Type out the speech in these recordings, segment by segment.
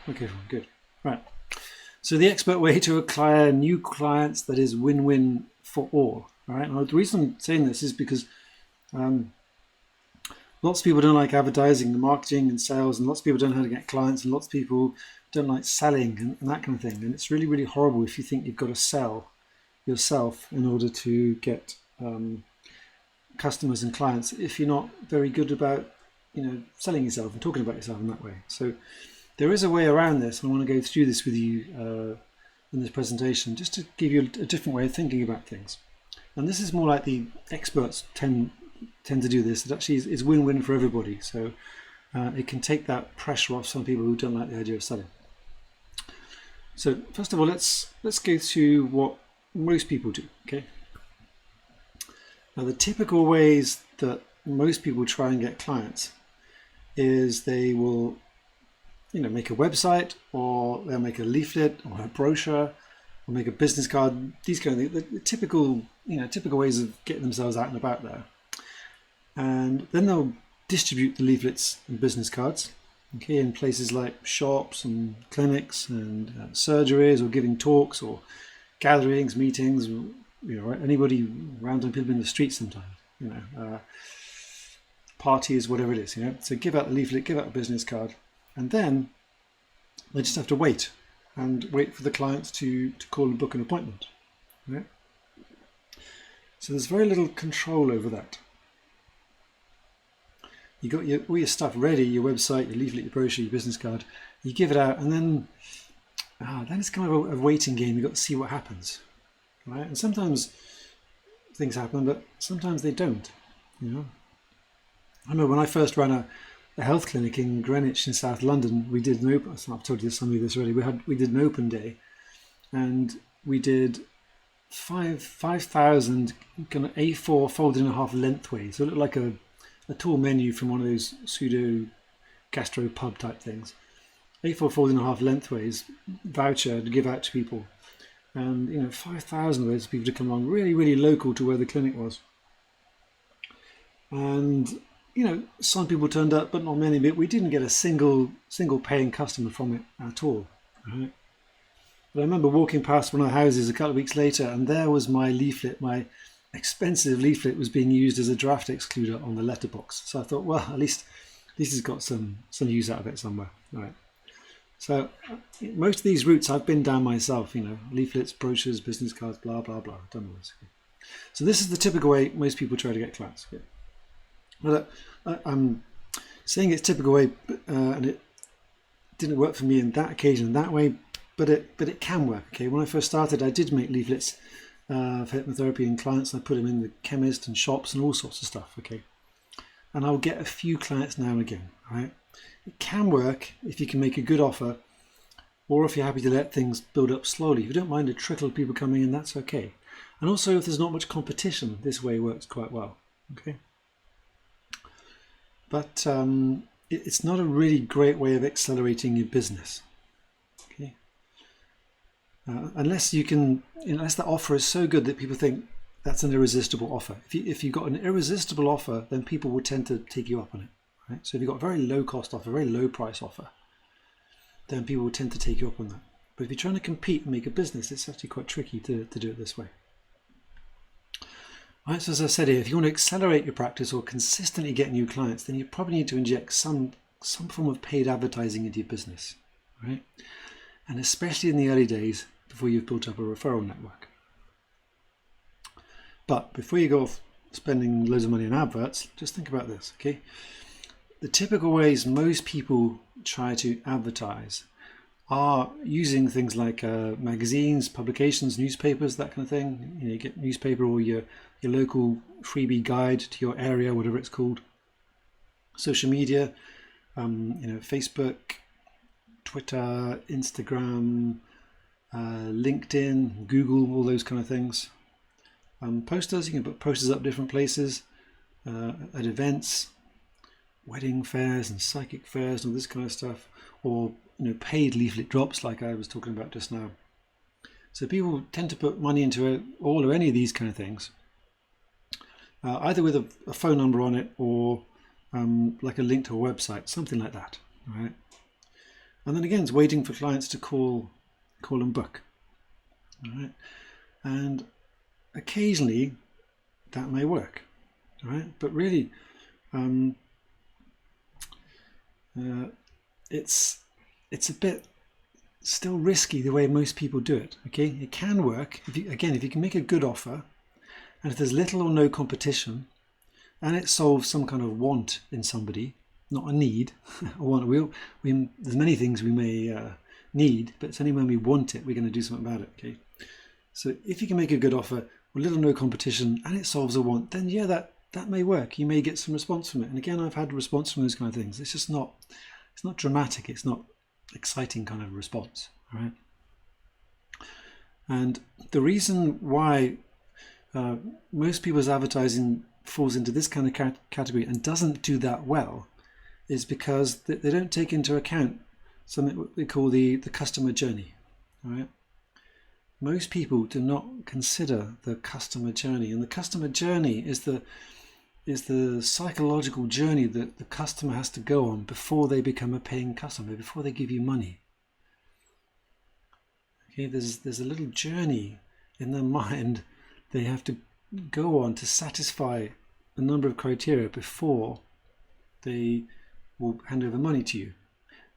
Okay, good. Right. So the expert way to acquire new clients that is win-win for all. All right. Now the reason I'm saying this is because um, lots of people don't like advertising and marketing and sales, and lots of people don't know how to get clients, and lots of people don't like selling and that kind of thing. And it's really, really horrible if you think you've got to sell yourself in order to get customers and clients if you're not very good about selling yourself and talking about yourself in that way. So there is a way around this, and I want to go through this with you in this presentation, just to give you a different way of thinking about things. And this is more like the experts tend to do this. It actually is win-win for everybody. So it can take that pressure off some people who don't like the idea of selling. So first of all, let's go through what most people do. Okay. Now the typical ways that most people try and get clients is they will make a website, or they'll make a leaflet or a brochure, or make a business card. These kind of things, the typical ways of getting themselves out and about there. And then they'll distribute the leaflets and business cards, okay, in places like shops and clinics and surgeries, or giving talks or gatherings, meetings. Anybody random people in the street sometimes. Parties, whatever it is. So give out the leaflet, give out a business card. And then they just have to wait for the clients to call and book an appointment. Right? So there's very little control over that. You got all your stuff ready, your website, your leaflet, your brochure, your business card. You give it out, and then it's kind of a waiting game. You've got to see what happens. Right? And sometimes things happen, but sometimes they don't. I remember when I first ran a health clinic in Greenwich in South London. We did an open. I've told you some of this already. We did an open day, and we did 5,000 kind of A4 folded in half lengthways. So it looked like a tall menu from one of those pseudo gastro pub type things. A4 folded in half lengthways voucher to give out to people, and 5,000 of those people to come along, really, really local to where the clinic was. And some people turned up, but not many. But we didn't get a single paying customer from it at all. Right? But I remember walking past one of the houses a couple of weeks later, and there was my leaflet. My expensive leaflet was being used as a draft excluder on the letterbox. So I thought, well, at least it's got some use out of it somewhere. Right. So most of these routes I've been down myself. Leaflets, brochures, business cards, blah blah blah. I've done all this. So this is the typical way most people try to get clients. Okay. Well, I'm saying it's typical way, and it didn't work for me in that occasion that way, but it can work. Okay, when I first started, I did make leaflets for hypnotherapy and clients. I put them in the chemist and shops and all sorts of stuff. Okay, and I'll get a few clients now and again. Right, it can work if you can make a good offer, or if you're happy to let things build up slowly. If you don't mind a trickle of people coming in, that's okay. And also, if there's not much competition, this way works quite well. Okay. But it's not a really great way of accelerating your business. Okay, unless the offer is so good that people think that's an irresistible offer. If you've got an irresistible offer, then people will tend to take you up on it. Right? So if you've got a very low cost offer, a very low price offer, then people will tend to take you up on that. But if you're trying to compete and make a business, it's actually quite tricky to do it this way. Right, so as I said here, if you want to accelerate your practice or consistently get new clients, then you probably need to inject some form of paid advertising into your business, right? And especially in the early days before you've built up a referral network. But before you go off spending loads of money on adverts, just think about this, okay? The typical ways most people try to advertise are using things like magazines, publications, newspapers, that kind of thing. You get newspaper or your local freebie guide to your area, whatever it's called. Social media, Facebook, Twitter, Instagram, LinkedIn, Google, all those kind of things. Posters, you can put posters up different places, at events, wedding fairs and psychic fairs and all this kind of stuff, or paid leaflet drops like I was talking about just now. So people tend to put money into all or any of these kind of things, either with a phone number on it or like a link to a website, something like that. Right? And then again, it's waiting for clients to call and book. All right? And occasionally that may work. All right? But really, it's a bit still risky the way most people do it. Okay, it can work if you can make a good offer, and if there's little or no competition, and it solves some kind of want in somebody, not a need. A want. There's many things we may need, but it's only when we want it we're going to do something about it. Okay, so if you can make a good offer with little or no competition and it solves a want, then yeah, that may work. You may get some response from it. And again, I've had response from those kind of things. It's just not. It's not dramatic. It's not exciting kind of response. All right. And the reason why most people's advertising falls into this kind of category and doesn't do that well is because they don't take into account something we call the customer journey. All right. Most people do not consider the customer journey, and the customer journey is the psychological journey that the customer has to go on before they become a paying customer, before they give you money. Okay, there's a little journey in their mind they have to go on to satisfy a number of criteria before they will hand over money to you.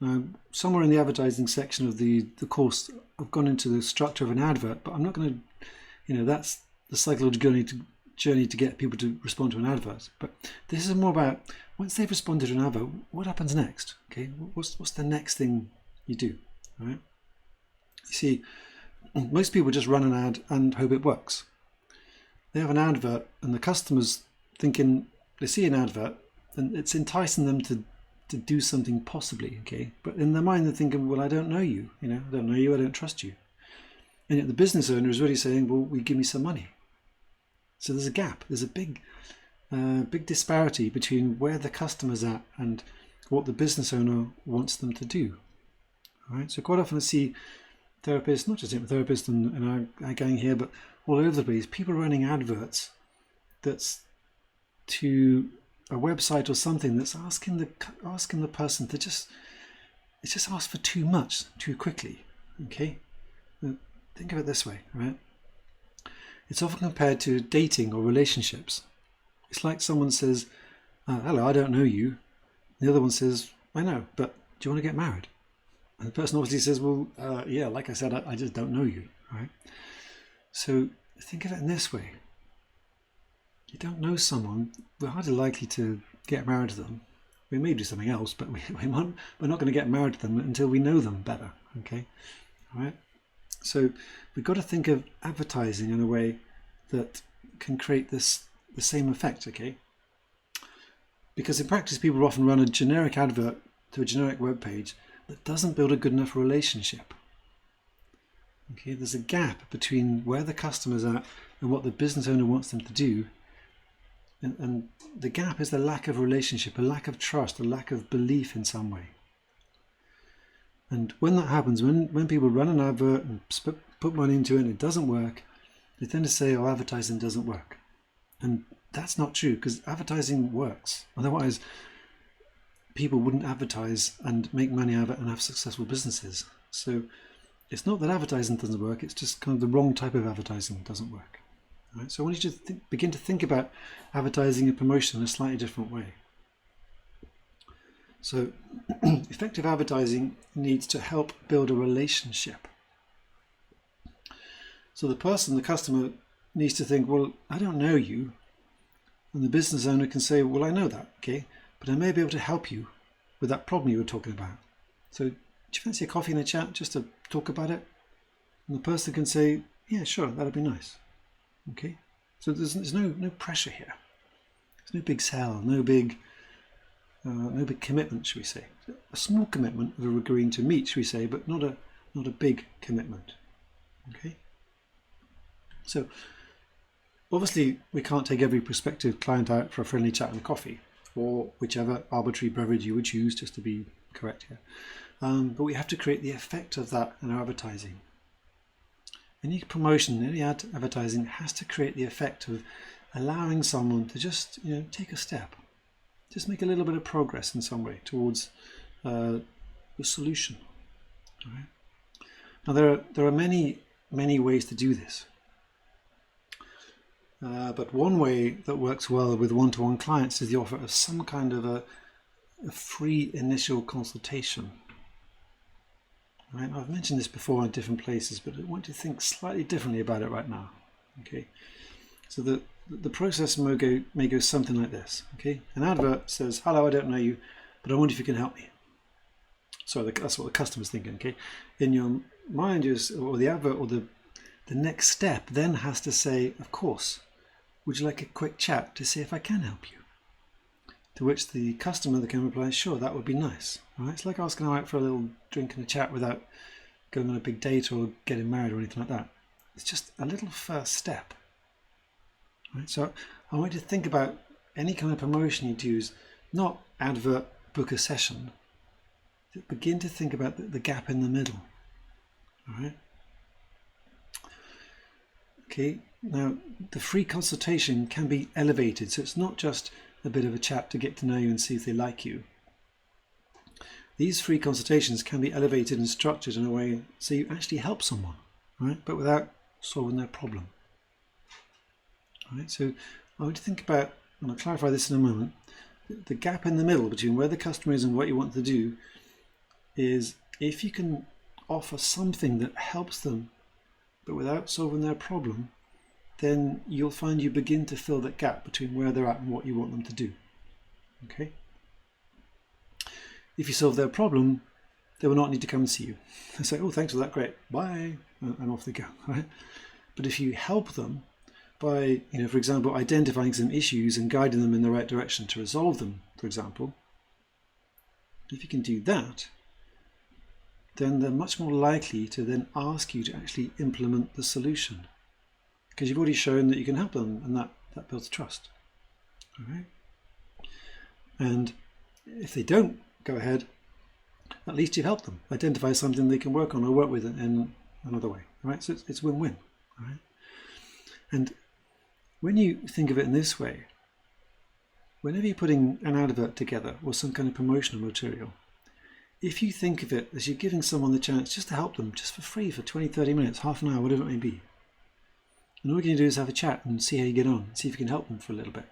Now, somewhere in the advertising section of the course, I've gone into the structure of an advert, but I'm not going to, that's the psychological journey to get people to respond to an advert. But this is more about once they've responded to an advert, what happens next? Okay, what's the next thing you do? All right. You see, most people just run an ad and hope it works. They have an advert, and the customer's thinking they see an advert, and it's enticing them to do something possibly. Okay, but in their mind they're thinking, well, I don't know you. I don't know you. I don't trust you. And yet the business owner is really saying, well, will you give me some money? So there's a gap. There's a big disparity between where the customer's at and what the business owner wants them to do. All right. So quite often I see therapists, not just therapists and our gang here, but all over the place, people running adverts that's to a website or something that's asking the person to just ask for too much too quickly. Okay. Now, think of it this way, right? It's often compared to dating or relationships. It's like someone says, hello, I don't know you. The other one says, I know, but do you want to get married? And the person obviously says, well, yeah, like I said, I just don't know you, right? So think of it in this way. You don't know someone, we're hardly likely to get married to them. We may do something else, but we're not going to get married to them until we know them better, okay? All right? So we've got to think of advertising in a way that can create the same effect, okay? Because in practice, people often run a generic advert to a generic web page that doesn't build a good enough relationship. Okay, there's a gap between where the customer's at and what the business owner wants them to do. And the gap is the lack of relationship, a lack of trust, a lack of belief in some way. And when that happens, when people run an advert and put money into it and it doesn't work, they tend to say, oh, advertising doesn't work. And that's not true, because advertising works. Otherwise, people wouldn't advertise and make money out of it and have successful businesses. So it's not that advertising doesn't work, it's just kind of the wrong type of advertising doesn't work. Right? So I want you to begin to think about advertising and promotion in a slightly different way. So effective advertising needs to help build a relationship. So the customer needs to think, well, I don't know you. And the business owner can say, well, I know that, okay, but I may be able to help you with that problem you were talking about. So do you fancy a coffee and a chat just to talk about it? And the person can say, yeah, sure, that'd be nice. Okay, so there's no pressure here. There's no big sell, no big commitment, should we say? A small commitment of agreeing to meet, should we say, but not a big commitment. Okay. So obviously we can't take every prospective client out for a friendly chat and coffee, or whichever arbitrary beverage you would choose, just to be correct here. But we have to create the effect of that in our advertising. Any promotion, any advertising has to create the effect of allowing someone to just take a step, just make a little bit of progress in some way towards the solution. Now there are many ways to do this, but one way that works well with one-to-one clients is the offer of some kind of a free initial consultation. Right? I've mentioned this before in different places, but I want you to think slightly differently about it right now. Okay, so the process may go something like this. Okay, an advert says, "Hello, I don't know you, but I wonder if you can help me." So that's what the customer's thinking. Okay, in your mind, or the advert or the next step then has to say, "Of course, would you like a quick chat to see if I can help you?" To which the customer can reply, "Sure, that would be nice." Right? It's like asking out for a little drink and a chat without going on a big date or getting married or anything like that. It's just a little first step. Right? So I want you to think about any kind of promotion you do is not advert, book a session. Begin to think about the gap in the middle. All right. Okay. Now the free consultation can be elevated, so it's not just a bit of a chat to get to know you and see if they like you. These free consultations can be elevated and structured in a way so you actually help someone, right? But without solving their problem. All right, so I want you to think about, and I'll clarify this in a moment, the gap in the middle between where the customer is and what you want to do is if you can offer something that helps them, but without solving their problem, then you'll find you begin to fill that gap between where they're at and what you want them to do. Okay? If you solve their problem, they will not need to come and see you. They say, "Oh, thanks for that, great, bye," and off they go. Right? But if you help them by, for example, identifying some issues and guiding them in the right direction to resolve them, for example, if you can do that, then they're much more likely to then ask you to actually implement the solution. Because you've already shown that you can help them, and that builds trust. All right? And if they don't go ahead, at least you've helped them identify something they can work on or work with in another way. All right? So it's win-win. All right? And when you think of it in this way, whenever you're putting an advert together or some kind of promotional material, if you think of it as you're giving someone the chance just to help them just for free for 20, 30 minutes, half an hour, whatever it may be, and all you're going to do is have a chat and see how you get on, see if you can help them for a little bit.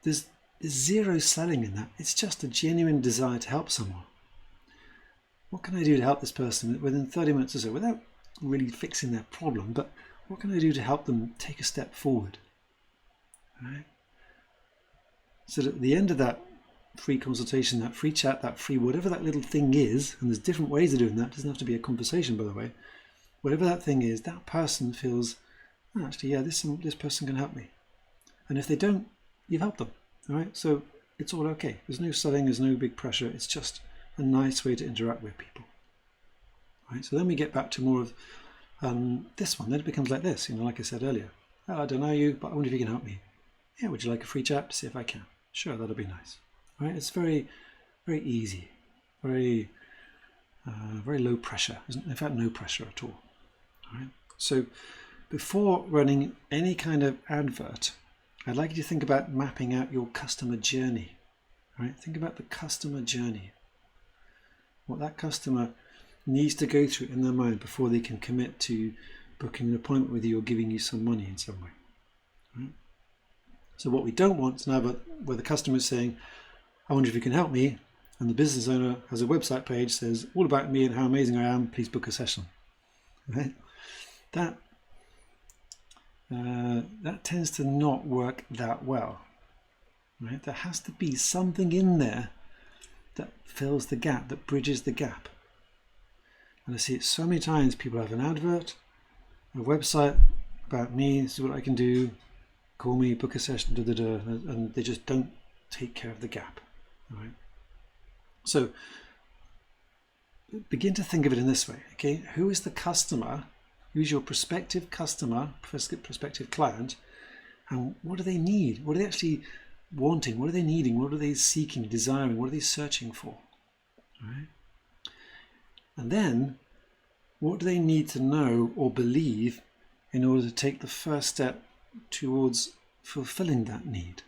There's zero selling in that. It's just a genuine desire to help someone. What can I do to help this person within 30 minutes or so, without really fixing their problem, but what can I do to help them take a step forward? Right? So that at the end of that free consultation, that free chat, that free whatever that little thing is, and there's different ways of doing that, it doesn't have to be a conversation, by the way, whatever that thing is, that person feels, "Oh, actually, yeah, this person can help me." And if they don't, you've helped them. All right, so it's all okay. There's no selling, there's no big pressure. It's just a nice way to interact with people. All right, so then we get back to more of this one. Then it becomes like this, like I said earlier. "Oh, I don't know you, but I wonder if you can help me." "Yeah, would you like a free chat to see if I can?" "Sure, that'll be nice." All right, it's very, very easy, very, very low pressure. In fact, no pressure at all. All right, so before running any kind of advert, I'd like you to think about mapping out your customer journey. Right? Think about the customer journey. What that customer needs to go through in their mind before they can commit to booking an appointment with you or giving you some money in some way. Right? So what we don't want is an advert where the customer is saying, "I wonder if you can help me," and the business owner has a website page that says, "All about me and how amazing I am, please book a session." Right? That tends to not work that well. Right? There has to be something in there that fills the gap, that bridges the gap. And I see it so many times. People have an advert, a website about me, this is what I can do, call me, book a session, and they just don't take care of the gap. All right? So begin to think of it in this way. Okay, who is the customer? Who's your prospective customer, prospective client, and what do they need? What are they actually wanting? What are they needing? What are they seeking, desiring? What are they searching for? All right? And then, what do they need to know or believe in order to take the first step towards fulfilling that need?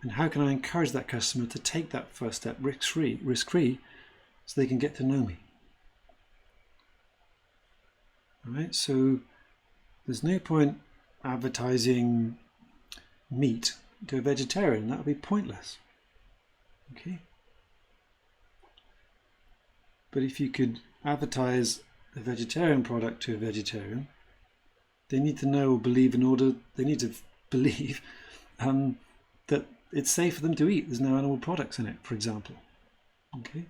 And how can I encourage that customer to take that first step risk-free so they can get to know me. All right, so there's no point advertising meat to a vegetarian. That would be pointless. Okay. But if you could advertise a vegetarian product to a vegetarian, they need to know or believe they need to believe that it's safe for them to eat. There's no animal products in it, for example. Okay.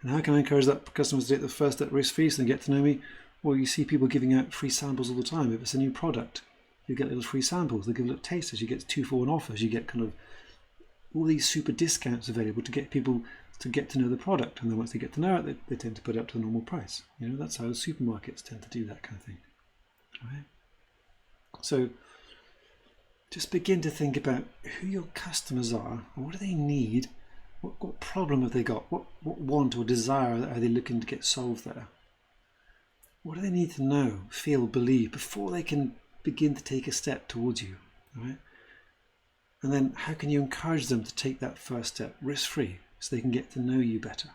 And how can I encourage that customers to take the first step risk-free so they get to know me? Well, you see people giving out free samples all the time. If it's a new product, you get little free samples. They give little tasters. You get 2 for 1 offers. You get kind of all these super discounts available to get people to get to know the product. And then once they get to know it, they tend to put it up to the normal price. You know, that's how supermarkets tend to do that kind of thing. All right. So just begin to think about who your customers are and what do they need. What problem have they got? What want or desire are they looking to get solved there? What do they need to know, feel, believe before they can begin to take a step towards you? Right? And then how can you encourage them to take that first step risk-free so they can get to know you better?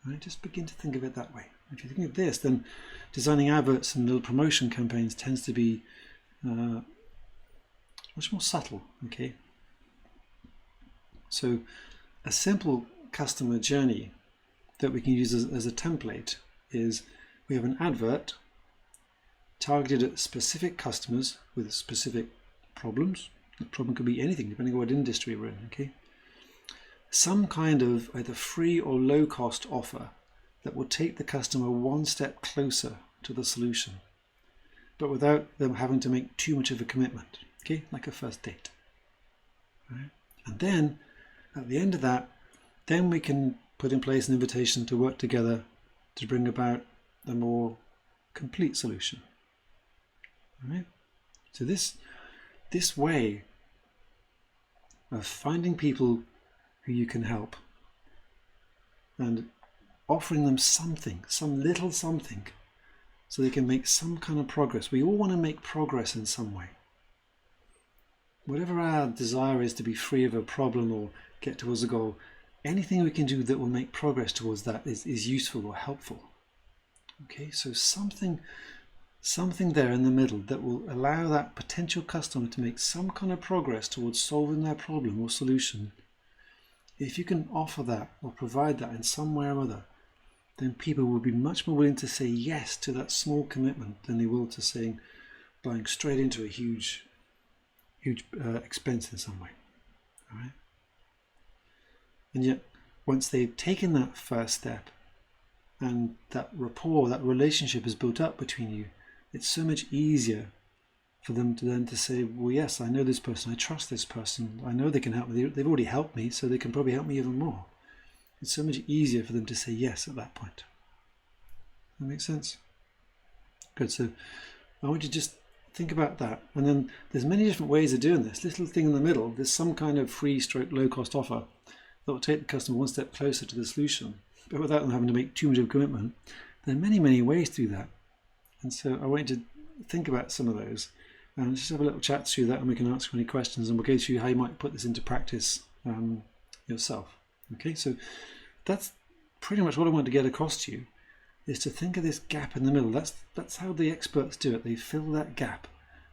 Right? Just begin to think of it that way. If you think of this, then designing adverts and little promotion campaigns tends to be much more subtle. Okay. So a simple customer journey that we can use as a template is we have an advert targeted at specific customers with specific problems. The problem could be anything depending on what industry we're in. Okay. Some kind of either free or low cost offer that will take the customer one step closer to the solution, but without them having to make too much of a commitment. Okay, like a first date. Right? And then at the end of that, then we can put in place an invitation to work together to bring about a more complete solution. All right? So this way of finding people who you can help and offering them something, some little something, so they can make some kind of progress. We all want to make progress in some way. Whatever our desire is to be free of a problem or get towards a goal, anything we can do that will make progress towards that is useful or helpful. Okay, so something there in the middle that will allow that potential customer to make some kind of progress towards solving their problem or solution. If you can offer that or provide that in some way or other, then people will be much more willing to say yes to that small commitment than they will to buying straight into a huge expense in some way. All right? And yet, once they've taken that first step and that rapport, that relationship is built up between you, it's so much easier for them to then to say, well, yes, I know this person, I trust this person, I know they can help me, they've already helped me, so they can probably help me even more. It's so much easier for them to say yes at that point. That makes sense? Good, so I want you to just think about that. And then there's many different ways of doing this. Little thing in the middle, there's some kind of free stroke low cost offer that will take the customer one step closer to the solution, but without them having to make too much of a commitment. There are many, many ways to do that. And so I want you to think about some of those and just have a little chat through that, and we can answer any questions, and we'll go through how you might put this into practice yourself. Okay, so that's pretty much what I want to get across to you, is to think of this gap in the middle. That's how the experts do it. They fill that gap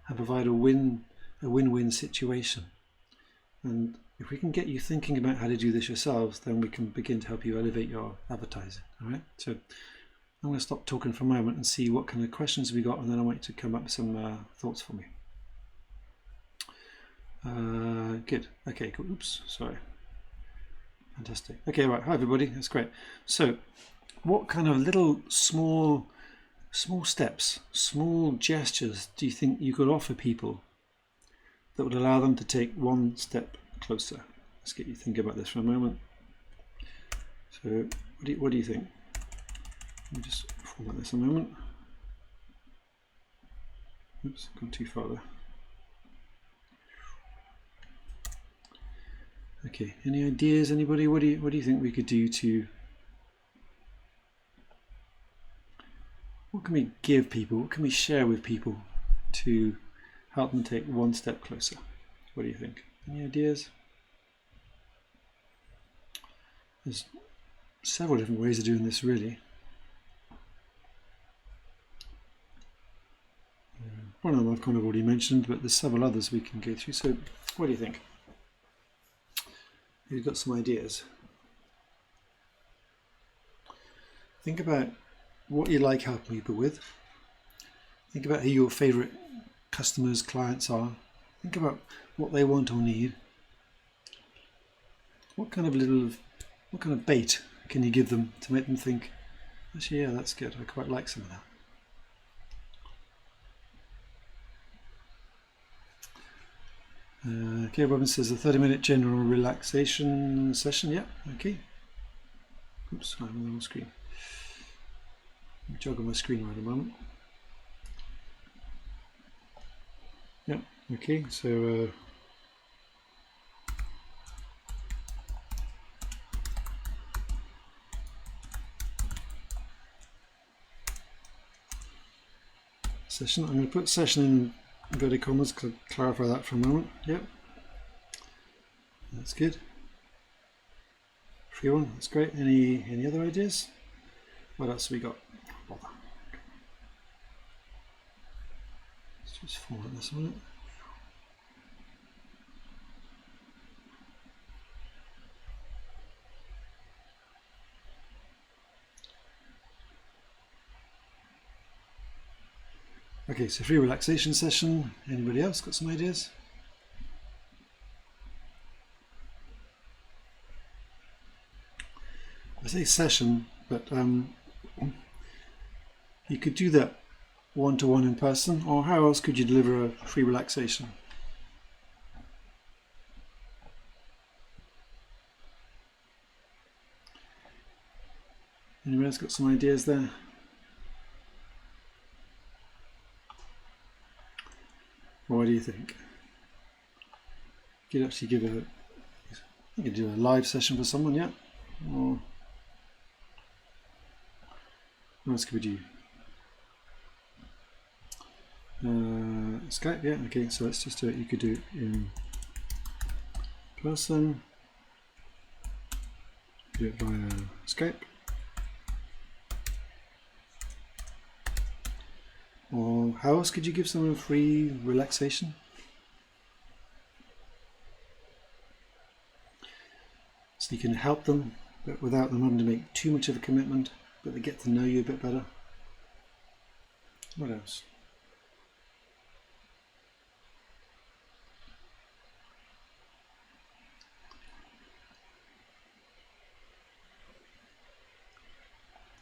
and provide a win-win situation. And if we can get you thinking about how to do this yourselves, then we can begin to help you elevate your advertising. All right. So I'm going to stop talking for a moment and see what kind of questions we got, and then I want you to come up with some thoughts for me. Good. Okay. Cool. Oops. Sorry. Fantastic. Okay. Right. Hi everybody. That's great. So, what kind of little small steps, small gestures do you think you could offer people that would allow them to take one step closer? Let's get you thinking about this for a moment. So what do you think? Let me just format this a moment. Oops, gone too far there. Okay, any ideas, anybody? What do you think we could do to, what can we give people, what can we share with people to help them take one step closer? What do you think? Any ideas? There's several different ways of doing this, really. One of them I've kind of already mentioned, but there's several others we can go through. So what do you think? You've got some ideas. Think about what you like helping people with. Think about who your favourite customers, clients are. Think about what they want or need. What kind of bait can you give them to make them think, actually, yeah, that's good, I quite like some of that. Okay, Robin says a 30-minute general relaxation session. Yeah, okay. Oops, I'm on the wrong screen. Let me jog on my screen right a moment. Yeah, okay, so session. I'm going to put session in inverted commas to clarify that for a moment. Yep, that's good. Free one, that's great. Any other ideas? What else have we got? Bother. Let's just format this on it. Okay, so free relaxation session. Anybody else got some ideas? I say session, but you could do that one-to-one in person, or how else could you deliver a free relaxation? Anyone else got some ideas there? What do you think? You could actually give you could do a live session for someone, yeah? Or what else could we do? Skype, yeah, okay, so let's just do it. You could do it in person, do it via Skype. Or how else could you give someone a free relaxation? So you can help them, but without them having to make too much of a commitment, but they get to know you a bit better. What else?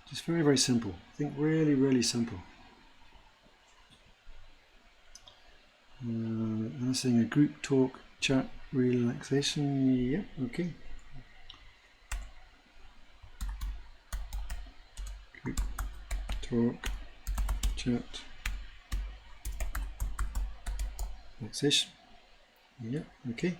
Just very, very simple. I think really, really simple. I'm saying a group talk, chat, relaxation. Yep, okay. Group talk, chat, relaxation. Yep, okay.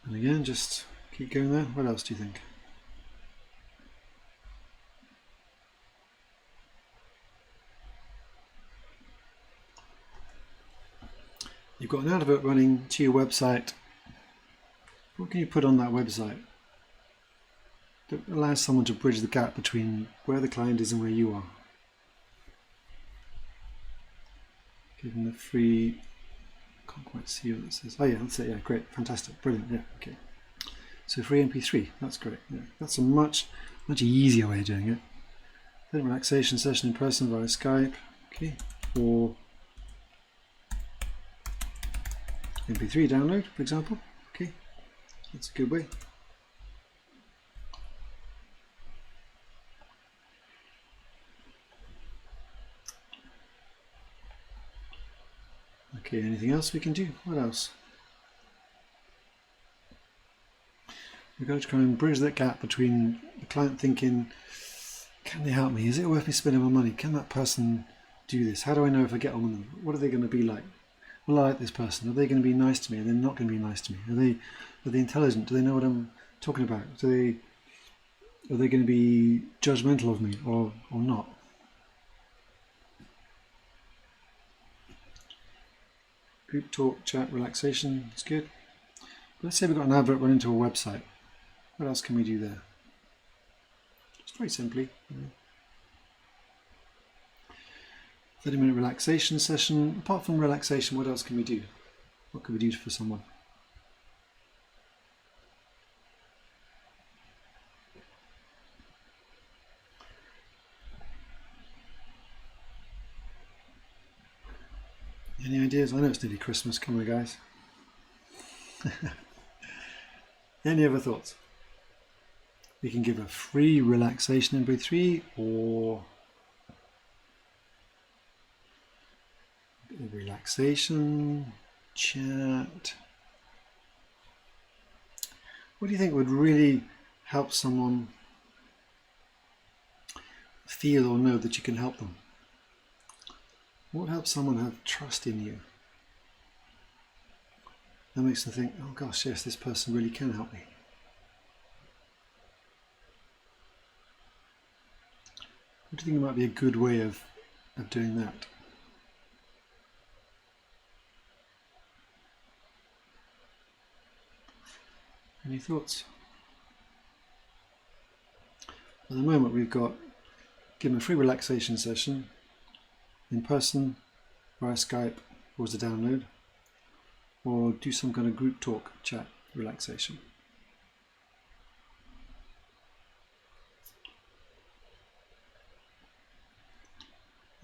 And again, just keep going there. What else do you think? You've got an advert running to your website. What can you put on that website that allows someone to bridge the gap between where the client is and where you are? Give them the free, can't quite see what it says. Oh yeah, that's it, yeah, great, fantastic, brilliant, yeah, okay. So free MP3, that's great. Yeah, that's a much easier way of doing it. Then relaxation session in person via Skype, okay, or MP3 download, for example. Okay, that's a good way. Okay, anything else we can do? What else? We've got to try and bridge that gap between the client thinking, can they help me? Is it worth me spending my money? Can that person do this? How do I know if I get on with them? What are they going to be like? Will I like this person? Are they going to be nice to me? Are they not going to be nice to me? Are they intelligent? Do they know what I'm talking about? Are they going to be judgmental of me or not? Group talk, chat, relaxation, it's good. But let's say we've got an advert running to a website. What else can we do there? Just very simply. 30-minute relaxation session. Apart from relaxation, what else can we do? What can we do for someone? Any ideas? I know it's nearly Christmas. Come on, guys. Any other thoughts? We can give a free relaxation in MP3 or a relaxation chat. What do you think would really help someone feel or know that you can help them? What helps someone have trust in you? That makes them think, oh gosh, yes, this person really can help me. What do you think might be a good way of doing that? Any thoughts? At the moment we've got given a free relaxation session in person, via Skype, or as a download, or do some kind of group talk, chat, relaxation.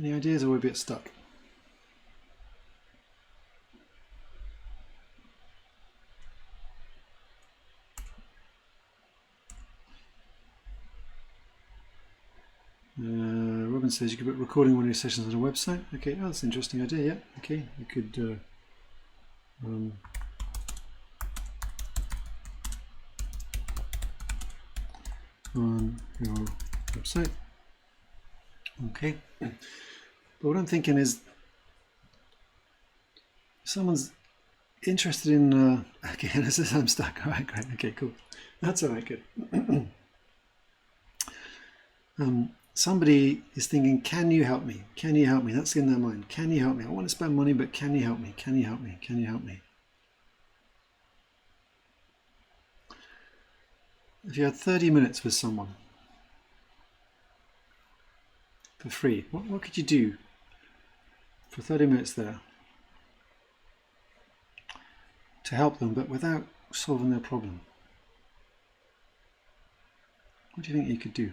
Any ideas, or we're a bit stuck? Robin says you could put recording one of your sessions on a website. Okay, oh, that's an interesting idea. Yeah, okay, you could on your website. Okay, but what I'm thinking is, if someone's interested in, okay, this is, I'm stuck. All right, great. Okay, cool. That's all right, good. Somebody is thinking, can you help me? Can you help me? That's in their mind. Can you help me? I want to spend money, but can you help me? Can you help me? Can you help me? If you had 30 minutes with someone for free, what could you do for 30 minutes there to help them, but without solving their problem? What do you think you could do?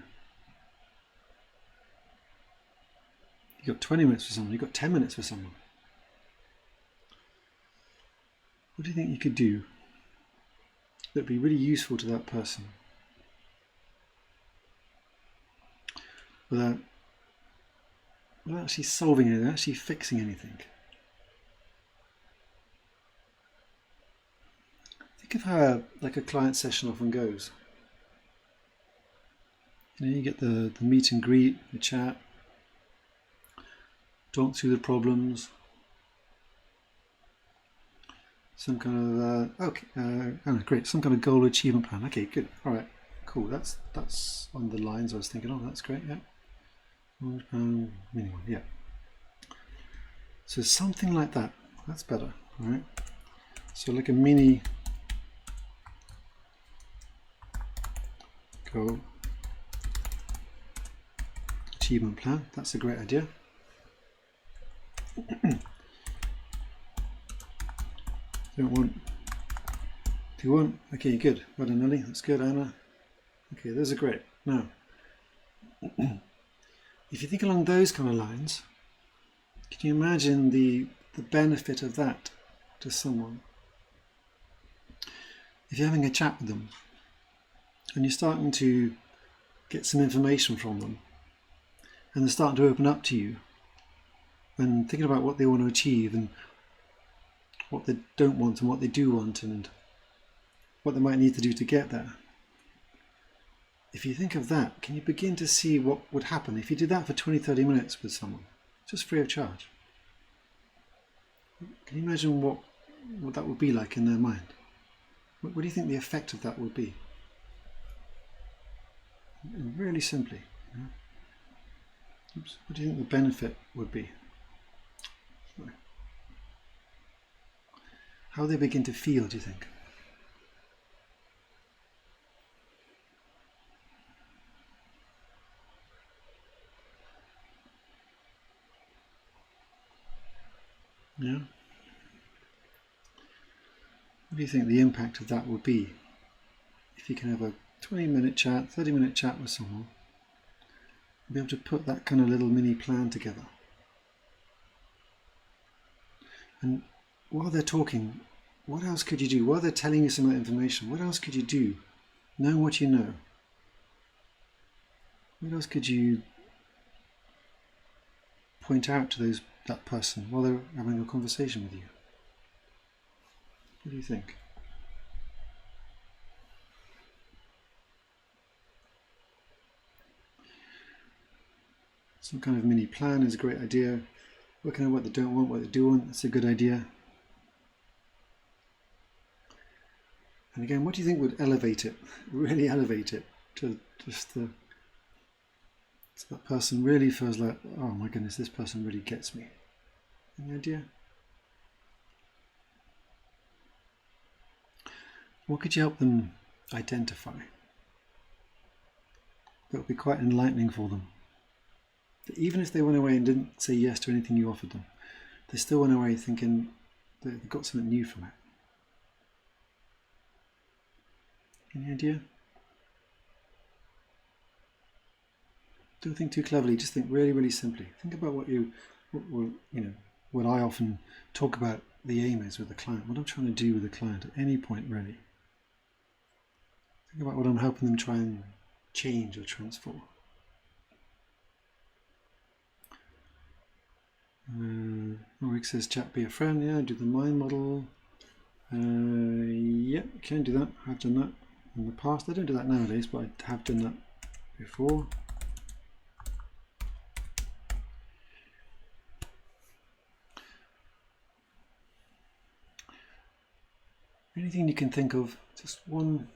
You've got 20 minutes for someone, you've got 10 minutes for someone. What do you think you could do that would be really useful to that person without actually solving anything, actually fixing anything? Think of how like a client session often goes. You know, you get the meet and greet, the chat, talk through the problems, some kind of oh, great, some kind of goal achievement plan. Okay, good. All right, cool. That's on the lines I was thinking of. That's great. Yeah. Mini one. Yeah. So something like that. That's better. All right. So like a mini goal achievement plan. That's a great idea. Do you want? Okay, good. Well done, Nelly. That's good, Anna. Okay, those are great. Now, if you think along those kind of lines, can you imagine the benefit of that to someone? If you're having a chat with them and you're starting to get some information from them and they're starting to open up to you and thinking about what they want to achieve and what they don't want and what they do want and what they might need to do to get there. If you think of that, can you begin to see what would happen if you did that for 20-30 minutes with someone, just free of charge? Can you imagine what that would be like in their mind? What do you think the effect of that would be? Really simply. You know? Oops, what do you think the benefit would be? Sorry. how they begin to feel, do you think? Yeah? What do you think the impact of that would be if you can have a 20-minute chat, 30-minute chat with someone, and be able to put that kind of little mini plan together? And while they're talking, what else could you do? While they're telling you some of that information, what else could you do? Knowing what you know, what else could you point out to that person while they're having a conversation with you? What do you think? Some kind of mini plan is a great idea. Working out what they don't want, what they do want, that's a good idea. And again, what do you think would elevate it, really elevate it, to just so that person really feels like, oh my goodness, this person really gets me? Any idea? What could you help them identify that would be quite enlightening for them? That even if they went away and didn't say yes to anything you offered them, they still went away thinking they've got something new from it. Any idea? Don't think too cleverly, just think really, really simply. Think about what I often talk about the aim is with the client, what I'm trying to do with the client at any point really. Think about what I'm helping them try and change or transform. Rick says chat be a friend. Yeah, do the mind model. Yeah, can do that. I've done that in the past. I don't do that nowadays, but I have done that before. Anything you can think of, just one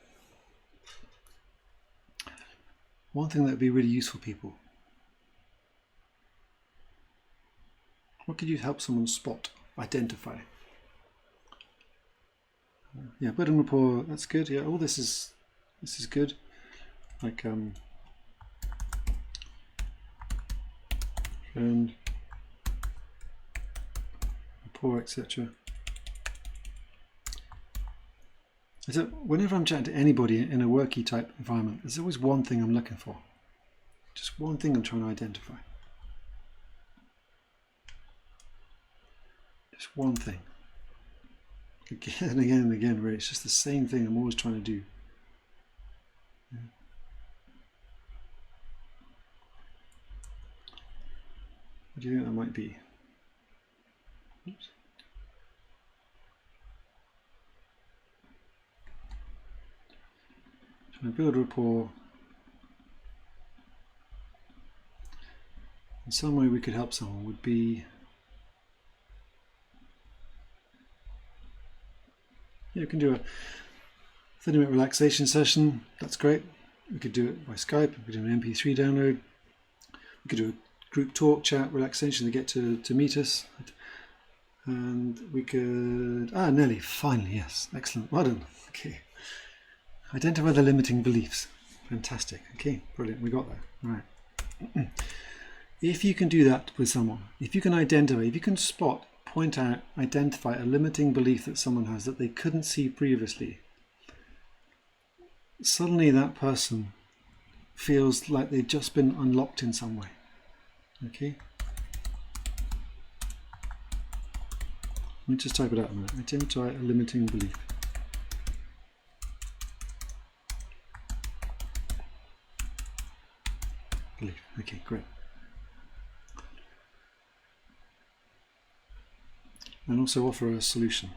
thing that would be really useful for people. What could you help someone spot, identify? Yeah, building rapport, that's good. Yeah, all this is good. Like friend, rapport, etc. So whenever I'm chatting to anybody in a worky type environment, there's always one thing I'm looking for. Just one thing I'm trying to identify. Just one thing. Again and again and again, really. It's just the same thing I'm always trying to do. Yeah. What do you think that might be? Oops. Trying to build rapport. In some way we could help someone would be, yeah, we can do a 30-minute relaxation session. That's great. We could do it by Skype. We could do an MP3 download. We could do a group talk, chat, relaxation to get to meet us. And we could, Nelly, finally, yes, excellent, well done. Okay. Identify the limiting beliefs. Fantastic. Okay, brilliant, we got there. Right. If you can do that with someone, if you can identify, if you can spot, point out, identify a limiting belief that someone has that they couldn't see previously, suddenly that person feels like they've just been unlocked in some way. Okay? Let me just type it out a minute. Identify a limiting belief. Okay, great. And also offer a solution.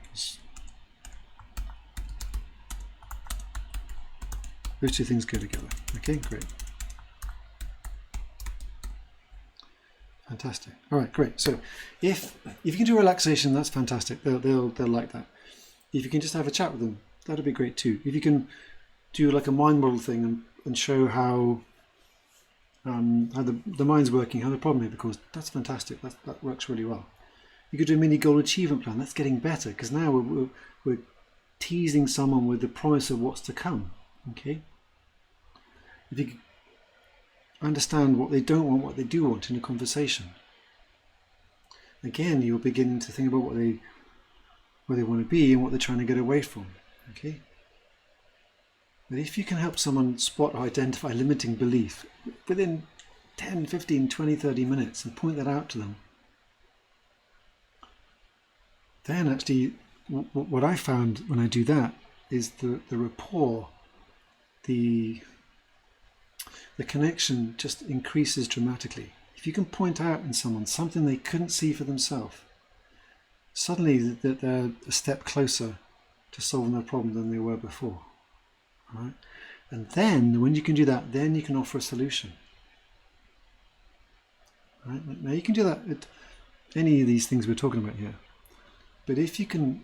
Those two things go together. Okay, great. Fantastic. All right, great. So if you can do relaxation, that's fantastic. They'll like that. If you can just have a chat with them, that'd be great too. If you can do like a mind model thing and show how the mind's working, how the problem may be caused, that's fantastic. That works really well. You could do a mini goal achievement plan. That's getting better because now we're we're teasing someone with the promise of what's to come. Okay? If you understand what they don't want, what they do want in a conversation, again, you're beginning to think about where they want to be and what they're trying to get away from. Okay? But if you can help someone spot or identify limiting belief within 10, 15, 20, 30 minutes and point that out to them, then actually what I found when I do that is the rapport, the connection just increases dramatically. If you can point out in someone something they couldn't see for themselves, suddenly that they're a step closer to solving their problem than they were before. Right? And then when you can do that, then you can offer a solution. Right? Now you can do that at any of these things we're talking about here. But if you can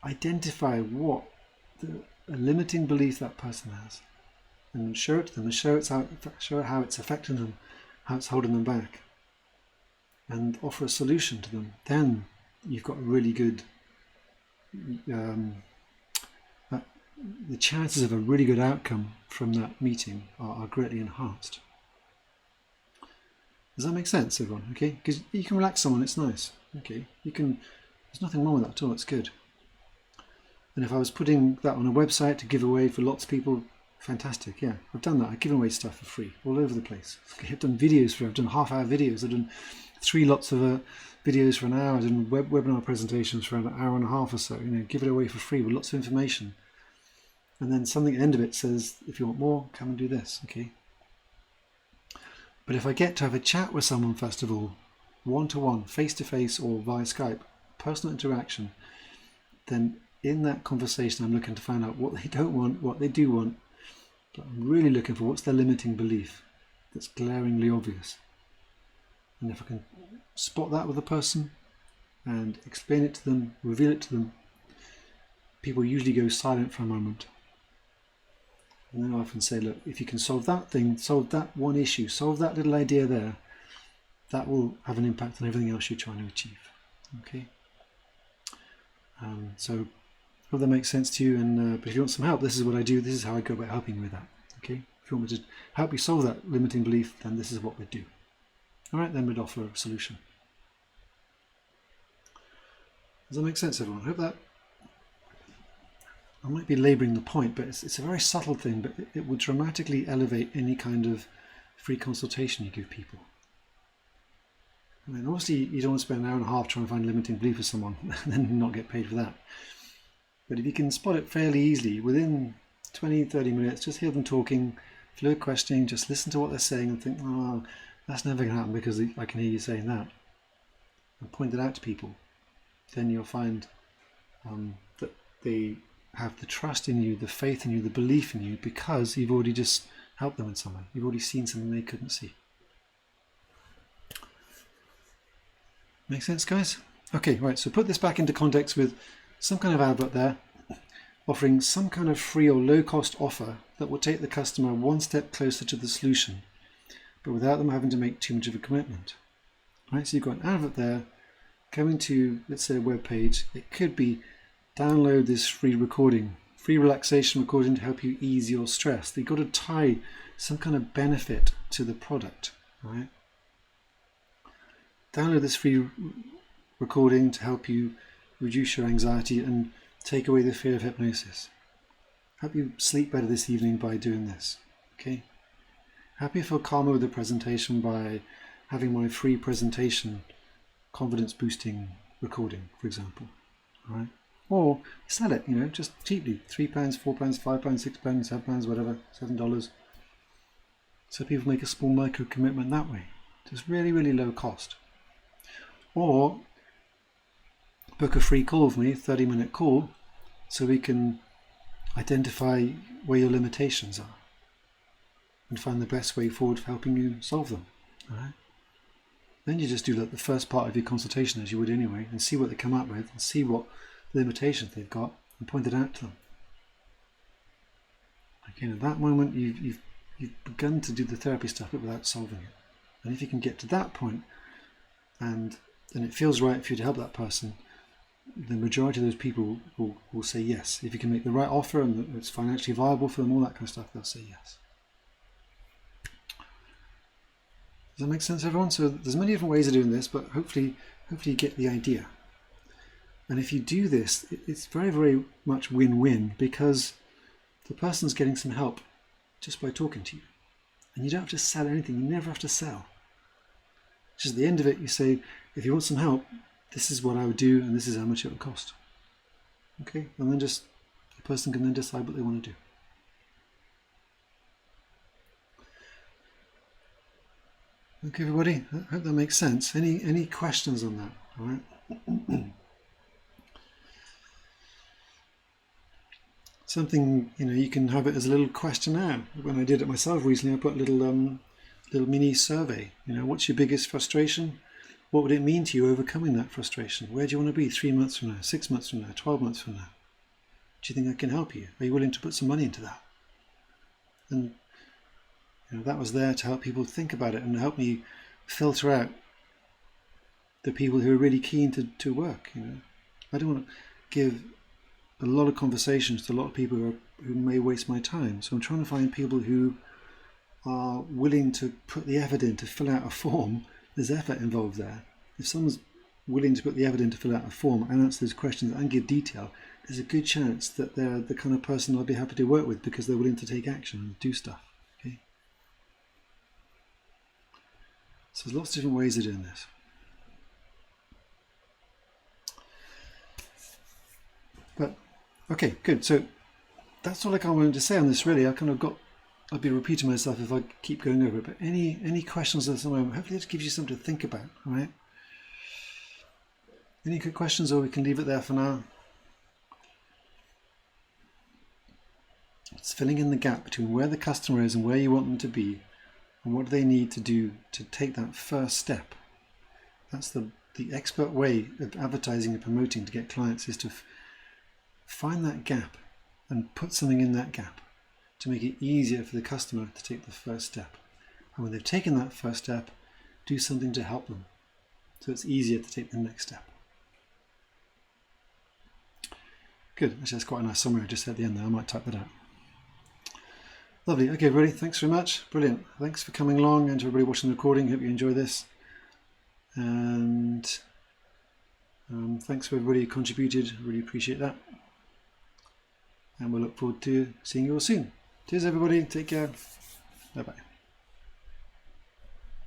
identify what a limiting belief that person has, and show it to them, and show how it's affecting them, how it's holding them back, and offer a solution to them, then you've got a really good, the chances of a really good outcome from that meeting are greatly enhanced. Does that make sense, everyone? Okay, because you can relax someone, it's nice. Okay, there's nothing wrong with that at all, it's good. And if I was putting that on a website to give away for lots of people, fantastic, yeah, I've done that. I've given away stuff for free all over the place. I've done videos I've done half-hour videos, I've done 3 lots of videos for an hour, I've done webinar presentations for an hour and a half or so, give it away for free with lots of information. And then something at the end of it says, if you want more, come and do this, okay? But if I get to have a chat with someone, first of all, one-to-one, face-to-face or via Skype, personal interaction, then in that conversation I'm looking to find out what they don't want, what they do want, but I'm really looking for what's their limiting belief that's glaringly obvious. And if I can spot that with a person and explain it to them, reveal it to them, people usually go silent for a moment. And then I often say, look, if you can solve that thing, solve that one issue, solve that little idea there, that will have an impact on everything else you're trying to achieve. Okay? So, hope that makes sense to you. And but if you want some help, this is what I do. This is how I go about helping with that. Okay? If you want me to help you solve that limiting belief, then this is what we do. All right, then we'd offer a solution. Does that make sense, everyone? I hope that. I might be labouring the point, but it's a very subtle thing, but it will dramatically elevate any kind of free consultation you give people. I mean, obviously you don't want to spend an hour and a half trying to find a limiting belief for someone and then not get paid for that. But if you can spot it fairly easily, within 20, 30 minutes, just hear them talking, fluid questioning, just listen to what they're saying and think, oh, that's never going to happen because I can hear you saying that. And point it out to people. Then you'll find that they have the trust in you, the faith in you, the belief in you, because you've already just helped them in some way. You've already seen something they couldn't see. Make sense, guys? Okay, right, so put this back into context with some kind of advert there, offering some kind of free or low-cost offer that will take the customer one step closer to the solution, but without them having to make too much of a commitment. Right, so you've got an advert there, coming to, let's say, a web page. It could be download this free recording, free relaxation recording to help you ease your stress. You've got to tie some kind of benefit to the product, right? Download this free recording to help you reduce your anxiety and take away the fear of hypnosis. Help you sleep better this evening by doing this, okay? Help you feel calmer with the presentation by having my free presentation confidence boosting recording, for example, all right? Or sell it, just cheaply, £3, £4, £5, £6, £7, whatever, $7. So people make a small micro commitment that way. Just really, really low cost. Or book a free call with me, a 30-minute call, so we can identify where your limitations are and find the best way forward for helping you solve them. All right? Then you just do the first part of your consultation as you would anyway, and see what they come up with, and see what limitations they've got, and point it out to them. Again, at that moment, you've begun to do the therapy stuff, but without solving it. And if you can get to that point, and it feels right for you to help that person, the majority of those people will say yes. If you can make the right offer and it's financially viable for them, all that kind of stuff, they'll say yes. Does that make sense, everyone? So there's many different ways of doing this, but hopefully you get the idea. And if you do this, it's very, very much win-win, because the person's getting some help just by talking to you. And you don't have to sell anything. You never have to sell. Just at the end of it, you say, if you want some help, this is what I would do, and this is how much it would cost. Okay? And then just the person can then decide what they want to do. Okay, everybody, I hope that makes sense. Any questions on that? All right. Something, you can have it as a little questionnaire. When I did it myself recently, I put a little mini survey. What's your biggest frustration? What would it mean to you overcoming that frustration? Where do you want to be 3 months from now, 6 months from now, 12 months from now? Do you think I can help you? Are you willing to put some money into that? And that was there to help people think about it and help me filter out the people who are really keen to work. I don't want to give a lot of conversations to a lot of people who may waste my time. So I'm trying to find people who are willing to put the effort in to fill out a form. There's effort involved there. If someone's willing to put the effort in to fill out a form and answer those questions and give detail, there's a good chance that they're the kind of person I'd be happy to work with, because they're willing to take action and do stuff. Okay. So there's lots of different ways of doing this. But okay, good. So that's all I kind of wanted to say on this, really. I'll be repeating myself if I keep going over it. But any questions at the moment? Hopefully it gives you something to think about. All right. Any good questions, or we can leave it there for now. It's filling in the gap between where the customer is and where you want them to be, and what do they need to do to take that first step. That's the expert way of advertising and promoting to get clients, is to find that gap and put something in that gap to make it easier for the customer to take the first step. And when they've taken that first step, do something to help them so it's easier to take the next step. Good. Actually, that's quite a nice summary I just said at the end there. I might type that out. Lovely. Okay, everybody, thanks very much. Brilliant. Thanks for coming along, and to everybody watching the recording. Hope you enjoy this. And thanks for everybody who contributed. Really appreciate that. And we'll look forward to seeing you all soon. Cheers, everybody. Take care. Bye-bye.